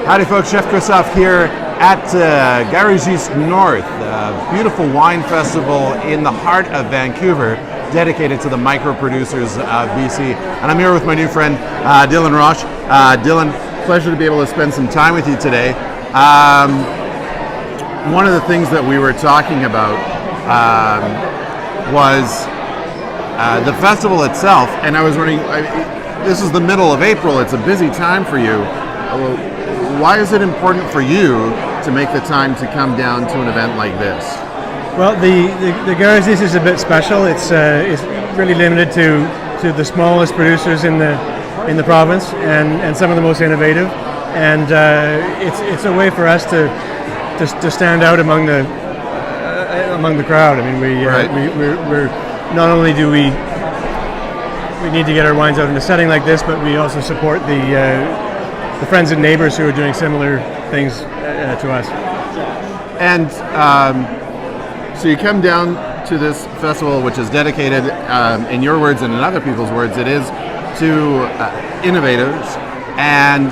Howdy folks, Chef Christophe here at Garagiste North, a beautiful wine festival in the heart of Vancouver, dedicated to the micro producers of BC. And I'm here with my new friend, Dylan Roche. Dylan, pleasure to be able to spend some time with you today. One of the things that we were talking about was the festival itself, and I was wondering, this is the middle of April, it's a busy time for you. Why is it important for you to make the time to come down to an event like this? Well, the Garagiste is a bit special. It's really limited to the smallest producers in the province and some of the most innovative. And it's a way for us to stand out among the crowd. I mean, we're not only do we need to get our wines out in a setting like this, but we also support the friends and neighbors who are doing similar things to us. And so you come down to this festival, which is dedicated, in your words and in other people's words, it is to innovators. And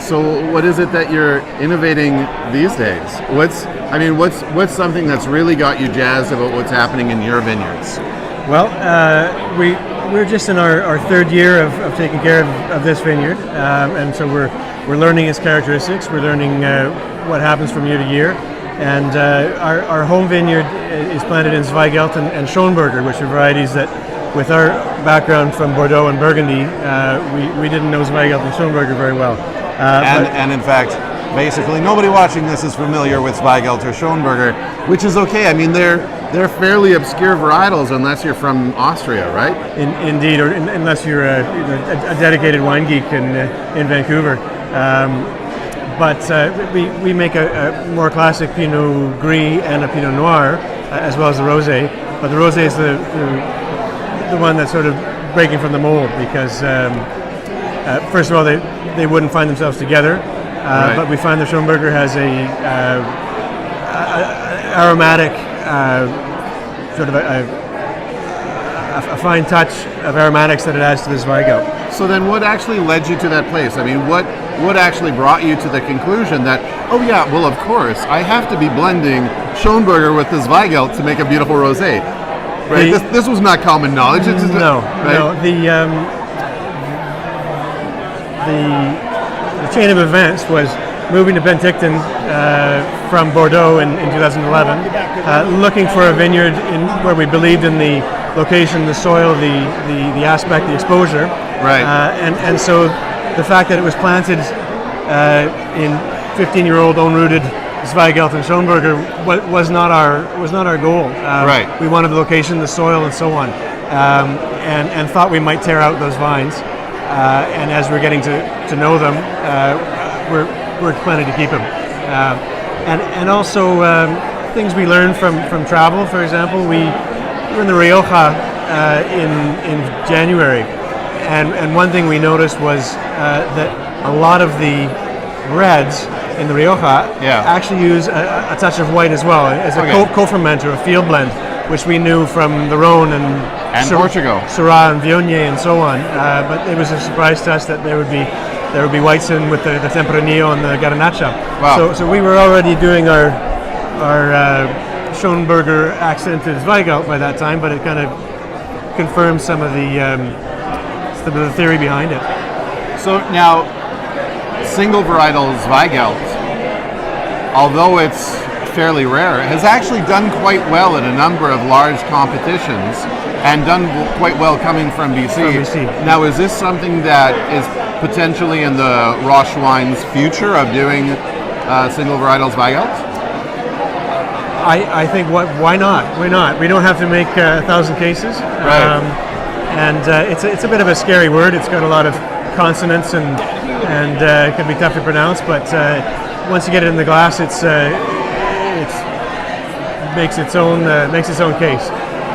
so what is it that you're innovating these days? What's something that's really got you jazzed about what's happening in your vineyards? Well, we're just in our third year of taking care of this vineyard, and so we're learning its characteristics. We're learning what happens from year to year, and our home vineyard is planted in Zweigelt and Schönberger, which are varieties that, with our background from Bordeaux and Burgundy, we didn't know Zweigelt and Schönberger very well. And in fact, basically nobody watching this is familiar with Zweigelt or Schönberger, which is okay. I mean, they're fairly obscure varietals unless you're from Austria, right? Indeed, or unless you're a dedicated wine geek in Vancouver. But we make a more classic Pinot Gris and a Pinot Noir, as well as the Rosé. But the Rosé is the one that's sort of breaking from the mold because, first of all, they wouldn't find themselves together. Right. But we find the Schönberger has a aromatic, sort of a fine touch of aromatics that it adds to the Zweigelt. So then what actually led you to that place? I mean, what actually brought you to the conclusion that, oh yeah, well of course, I have to be blending Schönberger with the Zweigelt to make a beautiful rosé. Right? This was not common knowledge. It's no. The chain of events was moving to Penticton from Bordeaux in 2011, looking for a vineyard where we believed in the location, the soil, the aspect, the exposure. Right. And so the fact that it was planted in 15-year-old own-rooted Zweigelt and Schönberger was not our goal. Right. We wanted the location, the soil, and so on, and thought we might tear out those vines. And as we're getting to know them, we're planning to keep them. And also things we learned from travel. For example, we were in the Rioja in January, and one thing we noticed was that a lot of the reds in the Rioja actually use a touch of white as well as a co-ferment or a field blend, which we knew from the Rhone and Portugal, Syrah and Viognier and so on. But it was a surprise to us that there would be whites in with the Tempranillo and the Garnacha. Wow. So we were already doing our Schönberger accented Zweigelt by that time, but it kind of confirmed some of the theory behind it. So now, single varietal Zweigelt, although it's fairly rare, has actually done quite well in a number of large competitions and done quite well coming from BC. Now, is this something that is potentially in the Roche Wine's future of doing single varietal Zweigelts? I think why not? Why not? We don't have to make 1,000 cases. Right. And it's a bit of a scary word. It's got a lot of consonants and it can be tough to pronounce. But once you get it in the glass, it makes its own case.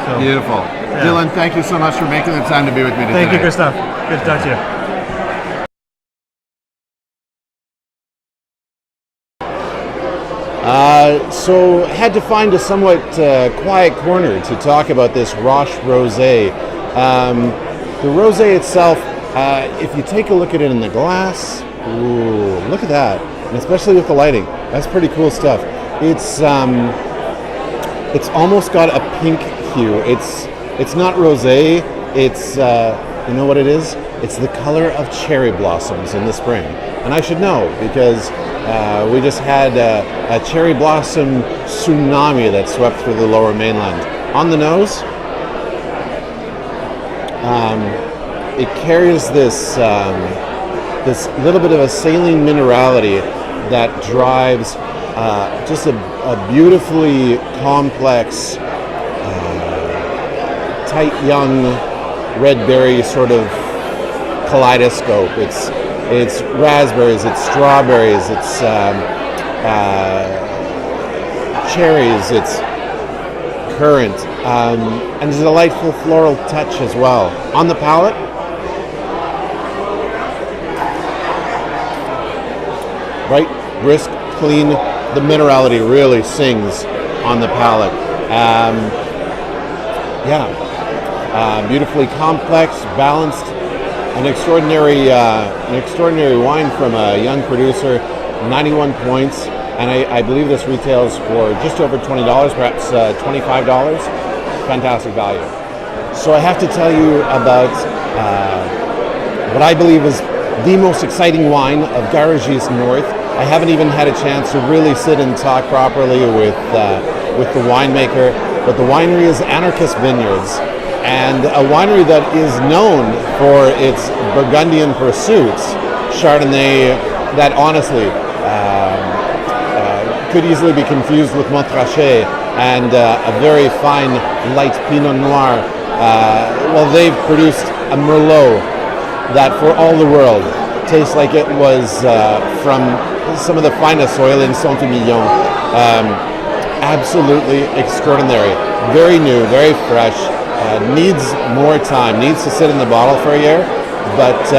So, beautiful. Yeah. Dylan, thank you so much for making the time to be with me today. Thank you, Christophe. Good to talk to you. So had to find a somewhat quiet corner to talk about this Roche Rosé. The rosé itself, if you take a look at it in the glass, Ooh, look at that. And especially with the lighting. That's pretty cool stuff. It's almost got a pink hue. It's not rosé. It's you know what it is? It's the color of cherry blossoms in the spring. And I should know because we just had a cherry blossom tsunami that swept through the Lower Mainland. On the nose, it carries this this little bit of a saline minerality that drives just a beautifully complex, tight young red berry sort of kaleidoscope. It's raspberries, it's strawberries, it's cherries, it's currant, and there's a delightful floral touch as well. On the palate, right, brisk, clean. The minerality really sings on the palate. Beautifully complex, balanced, an extraordinary wine from a young producer. 91 points, and I believe this retails for just over $20, perhaps $25. Fantastic value. So I have to tell you about what I believe is the most exciting wine of Garagiste North. I haven't even had a chance to really sit and talk properly with the winemaker, but the winery is Anarchist Vineyards, and a winery that is known for its Burgundian pursuits, Chardonnay, that honestly could easily be confused with Montrachet, and a very fine light Pinot Noir. They've produced a Merlot that for all the world tastes like it was from some of the finest soil in Saint-Emilion. Absolutely extraordinary. Very new, very fresh. Needs more time. Needs to sit in the bottle for a year. But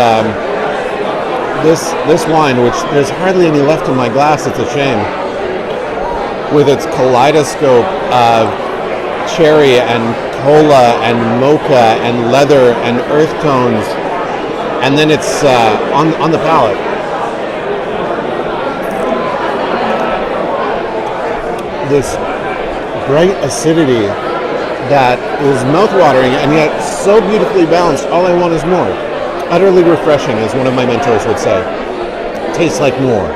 this wine, which there's hardly any left in my glass, it's a shame, with its kaleidoscope of cherry and cola and mocha and leather and earth tones, and then it's on the palate. This bright acidity that is mouth-watering and yet so beautifully balanced. All I want is more. Utterly refreshing, as one of my mentors would say. Tastes like more.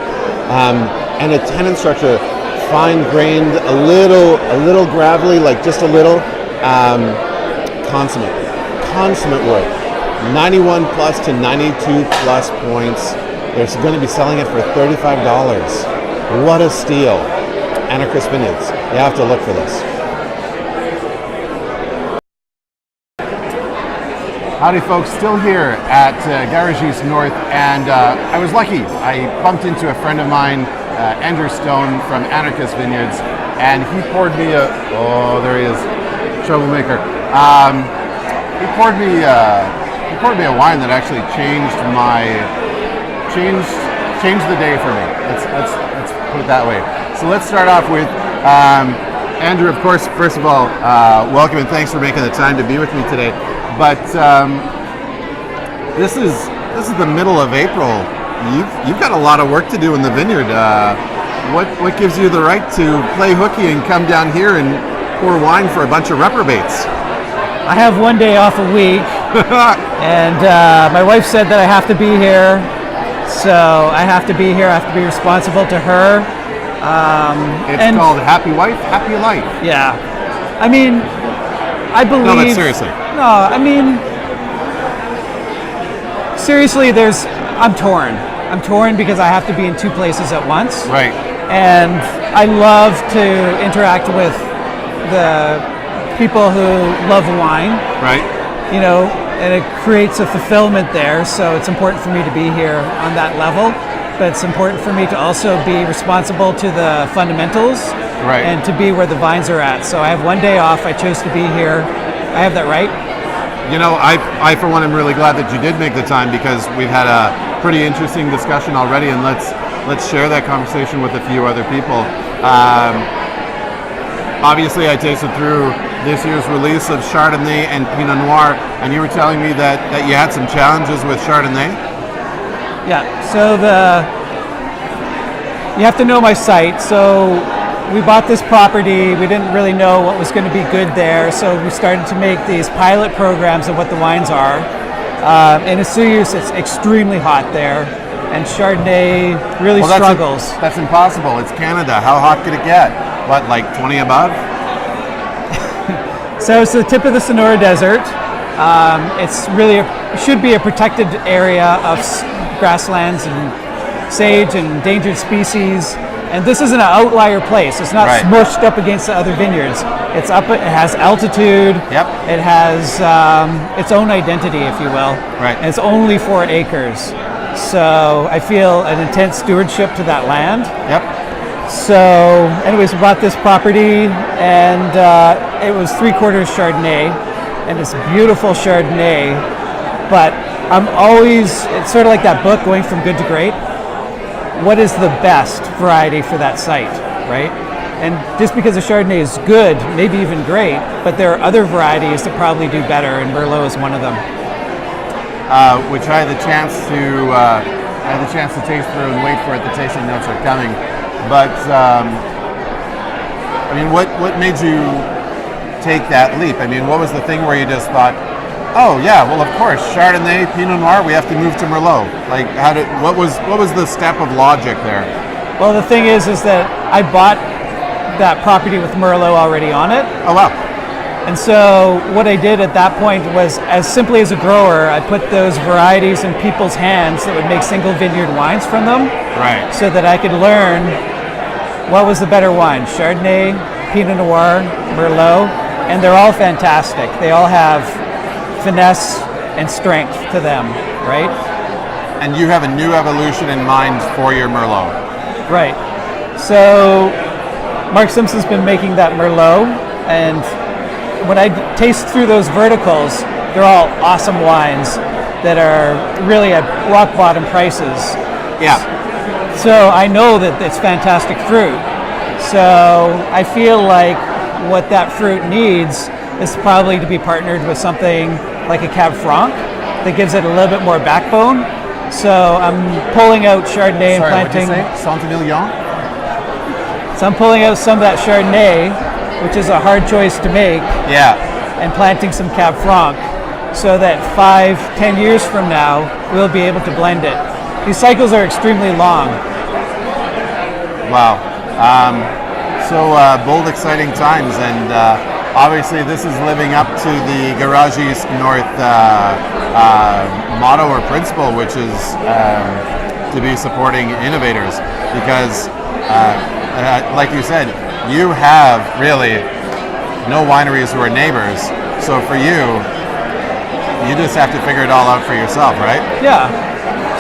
And a tannin structure, fine-grained, a little gravelly, like just a little. Consummate work. 91 plus to 92 plus points. They're going to be selling it for $35. What a steal. Anarchist Vineyards. You have to look for this. Howdy folks, still here at Garagiste North, and I was lucky. I bumped into a friend of mine, Andrew Stone from Anarchist Vineyards, and he poured me there he is, troublemaker. He poured me a wine that actually changed the day for me. Let's put it that way. So let's start off with Andrew. Of course, first of all, welcome and thanks for making the time to be with me today. But this is the middle of April. You've got a lot of work to do in the vineyard. What gives you the right to play hooky and come down here and pour wine for a bunch of reprobates? I have one day off a week, and my wife said that I have to be here, so I have to be here. I have to be responsible to her. It's called Happy Wife, Happy Life. Yeah, I mean, I believe. No, but seriously. No, I mean, seriously. I'm torn. I'm torn because I have to be in two places at once. Right. And I love to interact with the people who love wine. Right. You know, and it creates a fulfillment there. So it's important for me to be here on that level. But it's important for me to also be responsible to the fundamentals. Right. And to be where the vines are at. So I have one day off. I chose to be here. I have that right. You know, I for one am really glad that you did make the time, because we've had a pretty interesting discussion already, and let's share that conversation with a few other people. Obviously, I tasted through this year's release of Chardonnay and Pinot Noir, and you were telling me that you had some challenges with Chardonnay? Yeah, so you have to know my site. So we bought this property, we didn't really know what was going to be good there, so we started to make these pilot programs of what the wines are. In Vesuvius, it's extremely hot there, and Chardonnay really struggles. That's impossible. It's Canada. How hot could it get? What, like 20 above? So it's the tip of the Sonora Desert. It's really should be a protected area of grasslands and sage and endangered species. And this isn't an outlier place. It's not smushed up against the other vineyards. It's up. It has altitude. Yep. It has its own identity, if you will. Right. And it's only 4 acres. So I feel an intense stewardship to that land. Yep. So, anyways, we bought this property, and it was 3/4 Chardonnay, and it's beautiful Chardonnay. But it's sort of like that book, Going from Good to Great. What is the best variety for that site, right? And just because the Chardonnay is good, maybe even great, but there are other varieties that probably do better, and Merlot is one of them. Which I had the chance to taste through and wait for it. The tasting notes are coming. But I mean, what made you take that leap? I mean, what was the thing where you just thought, oh yeah, well of course, Chardonnay, Pinot Noir, we have to move to Merlot. Like, what was the step of logic there? Well, the thing is that I bought that property with Merlot already on it. Oh wow. And so what I did at that point was, as simply as a grower, I put those varieties in people's hands that would make single vineyard wines from them. Right. So that I could learn what was the better wine, Chardonnay, Pinot Noir, Merlot, and they're all fantastic. They all have finesse and strength to them, right? And you have a new evolution in mind for your Merlot. Right. So Mark Simpson's been making that Merlot, and when I taste through those verticals, they're all awesome wines that are really at rock bottom prices. Yeah. So I know that it's fantastic fruit. So I feel like what that fruit needs is probably to be partnered with something like a Cab Franc that gives it a little bit more backbone. So I'm pulling out Chardonnay and planting. Saint-Emilion? So I'm pulling out some of that Chardonnay, which is a hard choice to make. Yeah. And planting some Cab Franc, so that 5-10 years from now we'll be able to blend it. These cycles are extremely long. Wow. Bold, exciting times, and obviously this is living up to the Garagiste North motto or principle, which is to be supporting innovators, because like you said, you have really no wineries who are neighbors, so for you just have to figure it all out for yourself, right? Yeah.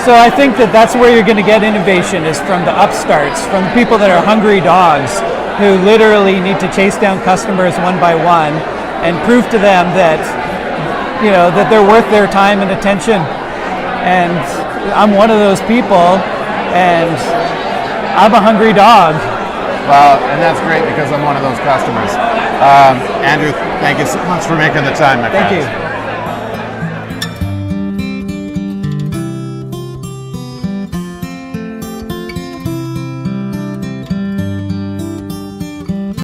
So I think that's where you're going to get innovation, is from the upstarts, from the people that are hungry dogs who literally need to chase down customers one by one and prove to them that, you know, that they're worth their time and attention. And I'm one of those people, and I'm a hungry dog. Well, and that's great because I'm one of those customers. Andrew, thank you so much for making the time, my friend. Thank you.